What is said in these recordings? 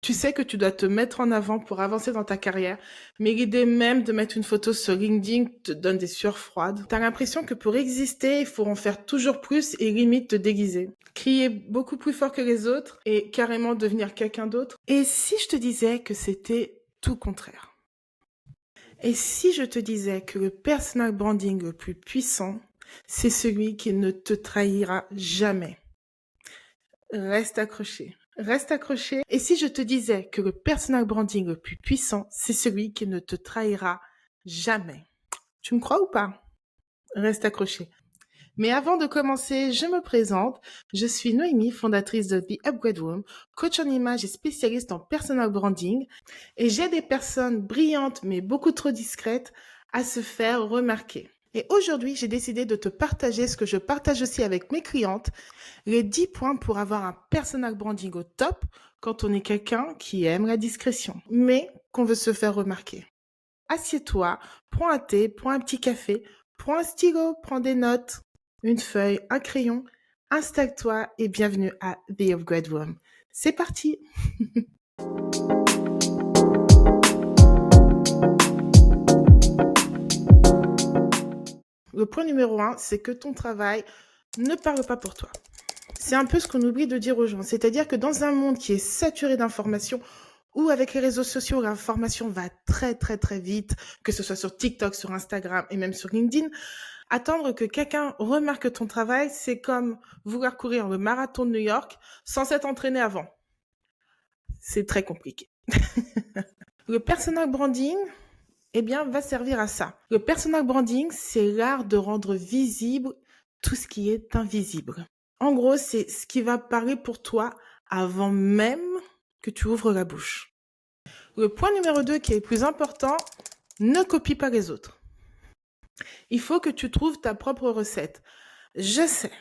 Tu sais que tu dois te mettre en avant pour avancer dans ta carrière, mais l'idée même de mettre une photo sur LinkedIn te donne des sueurs froides. T'as l'impression que pour exister, il faut en faire toujours plus et limite te déguiser. Crier beaucoup plus fort que les autres et carrément devenir quelqu'un d'autre. Et si je te disais que c'était tout contraire? Et si je te disais que le personal branding le plus puissant, c'est celui qui ne te trahira jamais? Reste accroché. Reste accroché. Et si je te disais que le personal branding le plus puissant, c'est celui qui ne te trahira jamais? Tu me crois ou pas? Reste accroché. Mais avant de commencer, je me présente. Je suis Noémie, fondatrice de The Upgrade Room, coach en image et spécialiste en personal branding. Et j'aide des personnes brillantes mais beaucoup trop discrètes à se faire remarquer. Et aujourd'hui, j'ai décidé de te partager ce que je partage aussi avec mes clientes, les 10 points pour avoir un personal branding au top quand on est quelqu'un qui aime la discrétion, mais qu'on veut se faire remarquer. Assieds-toi, prends un thé, prends un petit café, prends un stylo, prends des notes, une feuille, un crayon, installe-toi et bienvenue à The Upgrade Room. C'est parti! Le point numéro 1, c'est que ton travail ne parle pas pour toi. C'est un peu ce qu'on oublie de dire aux gens. C'est-à-dire que dans un monde qui est saturé d'informations, où avec les réseaux sociaux, l'information va très très très vite, que ce soit sur TikTok, sur Instagram et même sur LinkedIn, attendre que quelqu'un remarque ton travail, c'est comme vouloir courir le marathon de New York sans s'être entraîné avant. C'est très compliqué. Le personal branding, eh bien, va servir à ça. Le personal branding, c'est l'art de rendre visible tout ce qui est invisible. En gros, c'est ce qui va parler pour toi avant même que tu ouvres la bouche. Le point numéro 2 qui est le plus important, ne copie pas les autres. Il faut que tu trouves ta propre recette. Je sais.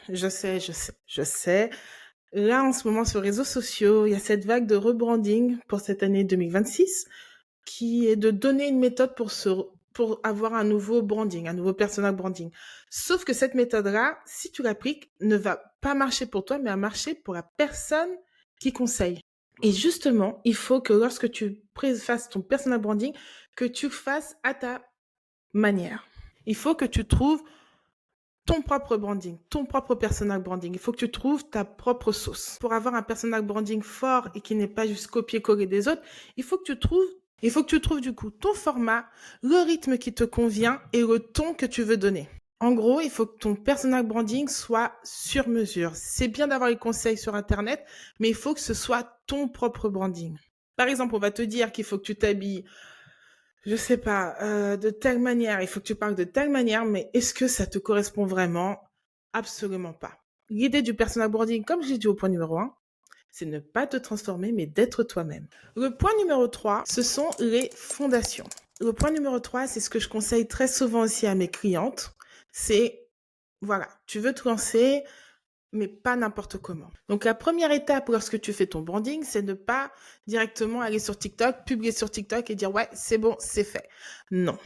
Là, en ce moment, sur les réseaux sociaux, il y a cette vague de rebranding pour cette année 2026 qui est de donner une méthode pour avoir un nouveau branding, un nouveau personal branding. Sauf que cette méthode-là, si tu l'appliques, ne va pas marcher pour toi, mais va marcher pour la personne qui conseille. Et justement, il faut que lorsque tu fasses ton personal branding, que tu le fasses à ta manière. Il faut que tu trouves ton propre branding, ton propre personal branding. Il faut que tu trouves ta propre sauce. Pour avoir un personal branding fort et qui n'est pas juste copier-coller des autres, il faut que tu trouves du coup ton format, le rythme qui te convient et le ton que tu veux donner. En gros, il faut que ton personal branding soit sur mesure. C'est bien d'avoir les conseils sur Internet, mais il faut que ce soit ton propre branding. Par exemple, on va te dire qu'il faut que tu t'habilles, je sais pas, de telle manière, il faut que tu parles de telle manière, mais est-ce que ça te correspond vraiment? Absolument pas. L'idée du personal branding, comme j'ai dit au point numéro 1, c'est ne pas te transformer, mais d'être toi-même. Le point numéro 3, ce sont les fondations. Le point numéro 3, c'est ce que je conseille très souvent aussi à mes clientes. C'est, voilà, tu veux te lancer, mais pas n'importe comment. Donc la première étape lorsque tu fais ton branding, c'est ne pas directement aller sur TikTok, publier sur TikTok et dire ouais, c'est bon, c'est fait. Non.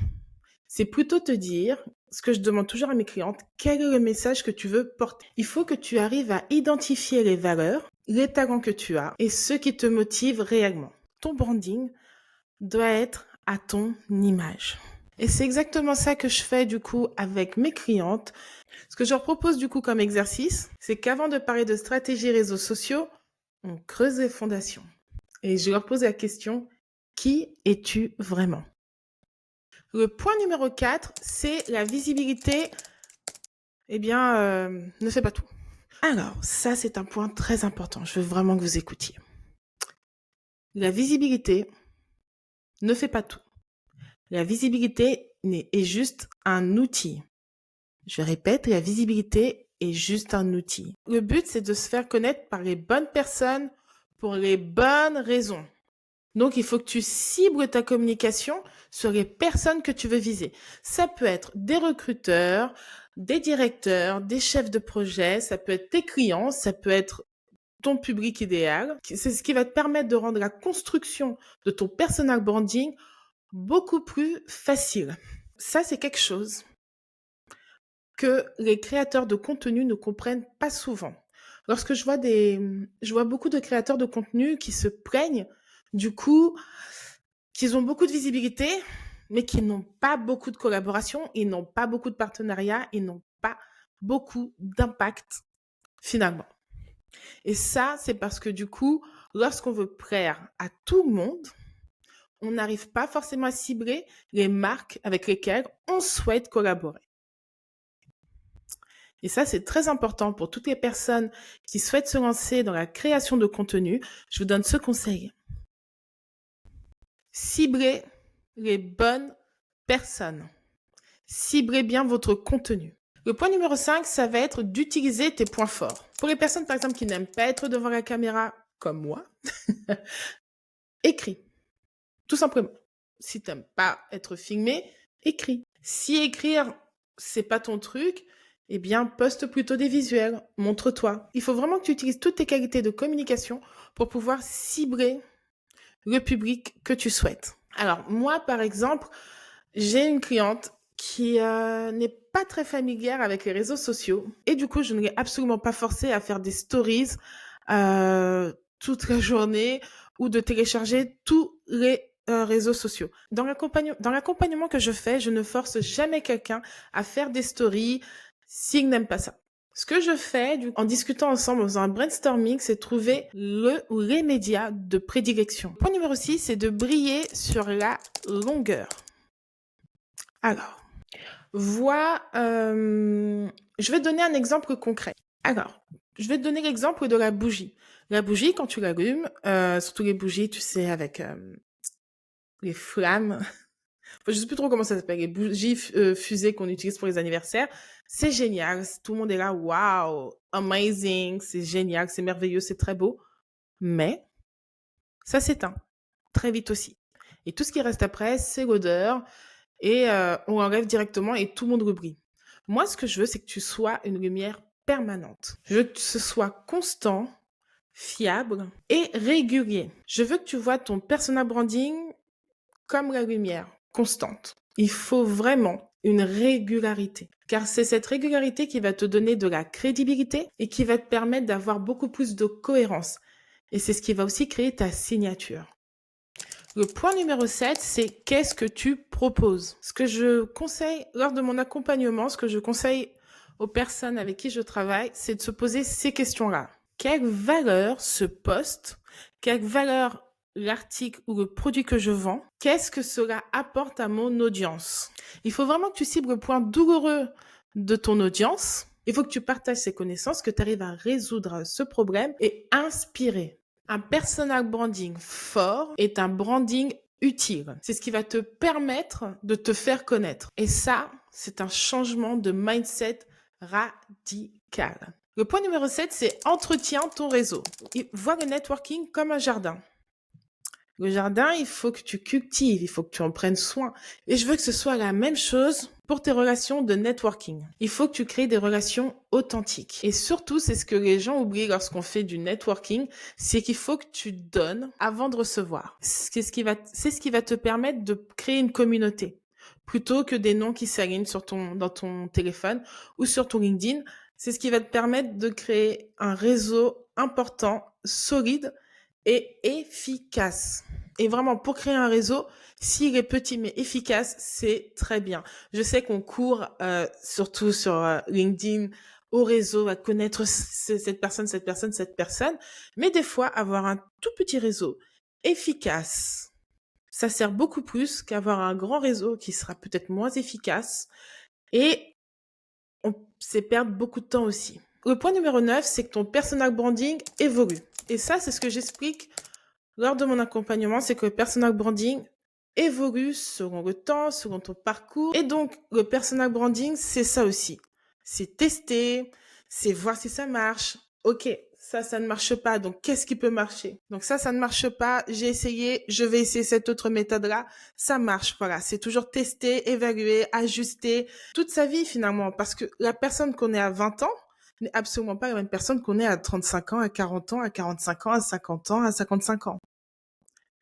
C'est plutôt te dire, ce que je demande toujours à mes clientes, quel est le message que tu veux porter. Il faut que tu arrives à identifier les valeurs, les talents que tu as et ce qui te motive réellement. Ton branding doit être à ton image. Et c'est exactement ça que je fais du coup avec mes clientes. Ce que je leur propose du coup comme exercice, c'est qu'avant de parler de stratégie réseaux sociaux, on creuse les fondations. Et je leur pose la question, qui es-tu vraiment? Le point numéro 4, c'est la visibilité. Eh bien, ne fais pas tout. Alors, ça c'est un point très important. Je veux vraiment que vous écoutiez. La visibilité ne fait pas tout. La visibilité est juste un outil. Je répète, la visibilité est juste un outil. Le but, c'est de se faire connaître par les bonnes personnes pour les bonnes raisons. Donc, il faut que tu cibles ta communication sur les personnes que tu veux viser. Ça peut être des recruteurs, des directeurs, des chefs de projet, ça peut être tes clients, ça peut être ton public idéal. C'est ce qui va te permettre de rendre la construction de ton personal branding beaucoup plus facile. Ça, c'est quelque chose que les créateurs de contenu ne comprennent pas souvent. Lorsque je vois beaucoup de créateurs de contenu qui se plaignent Du coup, qu'ils ont beaucoup de visibilité, mais qui n'ont pas beaucoup de collaboration, ils n'ont pas beaucoup de partenariats, ils n'ont pas beaucoup d'impact finalement. Et ça, c'est parce que du coup, lorsqu'on veut plaire à tout le monde, on n'arrive pas forcément à cibler les marques avec lesquelles on souhaite collaborer. Et ça, c'est très important pour toutes les personnes qui souhaitent se lancer dans la création de contenu. Je vous donne ce conseil. Ciblez les bonnes personnes. Ciblez bien votre contenu. Le point numéro 5, ça va être d'utiliser tes points forts. Pour les personnes, par exemple, qui n'aiment pas être devant la caméra, comme moi, écris. Tout simplement. Si tu n'aimes pas être filmé, écris. Si écrire, c'est pas ton truc, eh bien, poste plutôt des visuels. Montre-toi. Il faut vraiment que tu utilises toutes tes qualités de communication pour pouvoir cibler le public que tu souhaites. Alors, moi, par exemple, j'ai une cliente qui n'est pas très familière avec les réseaux sociaux. Et du coup, je ne l'ai absolument pas forcée à faire des stories toute la journée ou de télécharger tous les réseaux sociaux. Dans l'accompagnement que je fais, je ne force jamais quelqu'un à faire des stories s'il n'aime pas ça. Ce que je fais en discutant ensemble, en faisant un brainstorming, c'est trouver le ou les médias de prédilection. Point numéro 6, c'est de briller sur la longueur. Alors, je vais donner un exemple concret. Alors, je vais te donner l'exemple de la bougie. La bougie, quand tu l'allumes, surtout les bougies, tu sais, avec les flammes, je sais plus trop comment ça s'appelle, les bougies fusées qu'on utilise pour les anniversaires, c'est génial. Tout le monde est là, waouh, amazing, c'est génial, c'est merveilleux, c'est très beau. Mais ça s'éteint très vite aussi. Et tout ce qui reste après, c'est l'odeur. Et on enlève directement et tout le monde l'oublie. Moi, ce que je veux, c'est que tu sois une lumière permanente. Je veux que ce soit constant, fiable et régulier. Je veux que tu vois ton personal branding comme la lumière, constante. Il faut vraiment une régularité. Car c'est cette régularité qui va te donner de la crédibilité et qui va te permettre d'avoir beaucoup plus de cohérence. Et c'est ce qui va aussi créer ta signature. Le point numéro 7, c'est qu'est-ce que tu proposes? Ce que je conseille lors de mon accompagnement, ce que je conseille aux personnes avec qui je travaille, c'est de se poser ces questions-là. Quelle valeur ce poste? Quelle valeur l'article ou le produit que je vends? Qu'est-ce que cela apporte à mon audience? Il faut vraiment que tu cibles le point douloureux de ton audience. Il faut que tu partages ces connaissances, que tu arrives à résoudre ce problème et inspirer. Un personal branding fort est un branding utile. C'est ce qui va te permettre de te faire connaître. Et ça, c'est un changement de mindset radical. Le point numéro 7, c'est entretiens ton réseau. Vois le networking comme un jardin. Le jardin, il faut que tu cultives, il faut que tu en prennes soin. Et je veux que ce soit la même chose pour tes relations de networking. Il faut que tu crées des relations authentiques. Et surtout, c'est ce que les gens oublient lorsqu'on fait du networking, c'est qu'il faut que tu donnes avant de recevoir. C'est ce qui va te permettre de créer une communauté. Plutôt que des noms qui s'alignent dans ton téléphone ou sur ton LinkedIn, c'est ce qui va te permettre de créer un réseau important, solide et efficace. Et vraiment, pour créer un réseau, s'il est petit mais efficace, c'est très bien. Je sais qu'on court, surtout sur LinkedIn, au réseau, à connaître cette personne. Mais des fois, avoir un tout petit réseau efficace, ça sert beaucoup plus qu'avoir un grand réseau qui sera peut-être moins efficace. Et c'est perdre beaucoup de temps aussi. Le point numéro 9, c'est que ton personal branding évolue. Et ça, c'est ce que j'explique lors de mon accompagnement, c'est que le personal branding évolue selon le temps, selon ton parcours. Et donc, le personal branding, c'est ça aussi. C'est tester, c'est voir si ça marche. Ok, ça ne marche pas. Donc, qu'est-ce qui peut marcher? Donc, ça ne marche pas. J'ai essayé, je vais essayer cette autre méthode-là. Ça marche. Voilà, c'est toujours tester, évaluer, ajuster toute sa vie finalement. Parce que la personne qu'on est à 20 ans, n'est absolument pas la même personne qu'on est à 35 ans, à 40 ans, à 45 ans, à 50 ans, à 55 ans.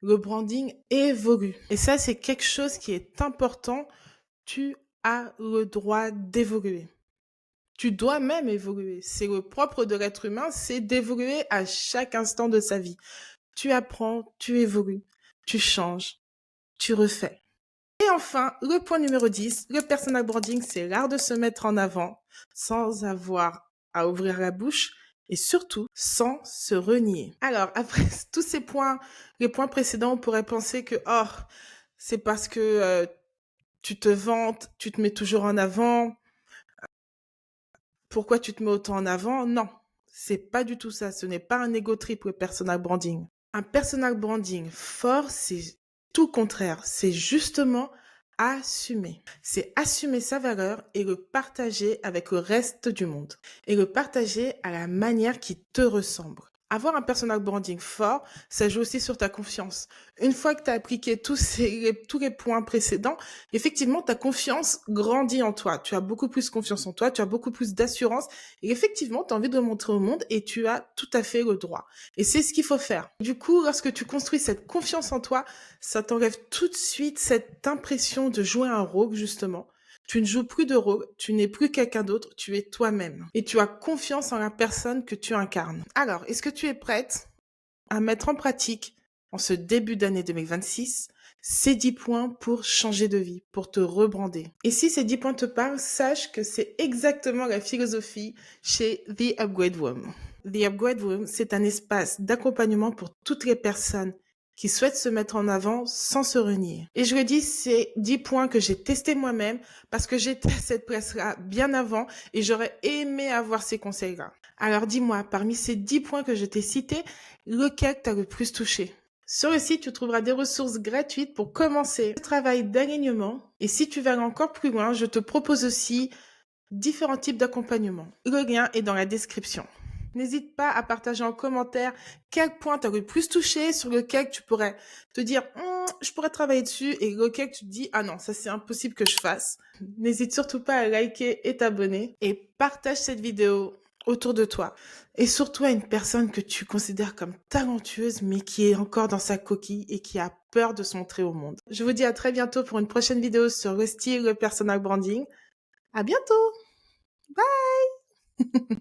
Le branding évolue. Et ça, c'est quelque chose qui est important. Tu as le droit d'évoluer. Tu dois même évoluer. C'est le propre de l'être humain, c'est d'évoluer à chaque instant de sa vie. Tu apprends, tu évolues, tu changes, tu refais. Et enfin, le point numéro 10, le personal branding, c'est l'art de se mettre en avant sans avoir à ouvrir la bouche et surtout sans se renier. Alors, après tous ces points, les points précédents, on pourrait penser que, oh, c'est parce que tu te vantes, tu te mets toujours en avant. Pourquoi tu te mets autant en avant? Non, c'est pas du tout ça. Ce n'est pas un ego trip, le personal branding. Un personal branding fort, c'est tout le contraire. C'est justement assumer. C'est assumer sa valeur et le partager avec le reste du monde. Et le partager à la manière qui te ressemble. Avoir un personal branding fort, ça joue aussi sur ta confiance. Une fois que tu as appliqué tous les points précédents, effectivement, ta confiance grandit en toi. Tu as beaucoup plus confiance en toi, tu as beaucoup plus d'assurance. Et effectivement, tu as envie de le montrer au monde et tu as tout à fait le droit. Et c'est ce qu'il faut faire. Du coup, lorsque tu construis cette confiance en toi, ça t'enlève tout de suite cette impression de jouer un rôle, justement. Tu ne joues plus de rôle, tu n'es plus quelqu'un d'autre, tu es toi-même. Et tu as confiance en la personne que tu incarnes. Alors, est-ce que tu es prête à mettre en pratique, en ce début d'année 2026, ces 10 points pour changer de vie, pour te rebrander? Et si ces 10 points te parlent, sache que c'est exactement la philosophie chez The Upgrade Room. The Upgrade Room, c'est un espace d'accompagnement pour toutes les personnes qui souhaitent se mettre en avant sans se renier. Et je le dis, c'est 10 points que j'ai testés moi-même parce que j'étais à cette place-là bien avant et j'aurais aimé avoir ces conseils-là. Alors dis-moi, parmi ces 10 points que je t'ai cités, lequel t'a le plus touché? Sur le site, tu trouveras des ressources gratuites pour commencer le travail d'alignement. Et si tu veux aller encore plus loin, je te propose aussi différents types d'accompagnement. Le lien est dans la description. N'hésite pas à partager en commentaire quel point t'as le plus touché, sur lequel tu pourrais te dire je pourrais travailler dessus, et lequel tu te dis ah non, ça c'est impossible que je fasse. N'hésite surtout pas à liker et t'abonner et partage cette vidéo autour de toi et surtout à une personne que tu considères comme talentueuse mais qui est encore dans sa coquille et qui a peur de se montrer au monde. Je vous dis à très bientôt pour une prochaine vidéo sur le style, le personal branding. À bientôt! Bye!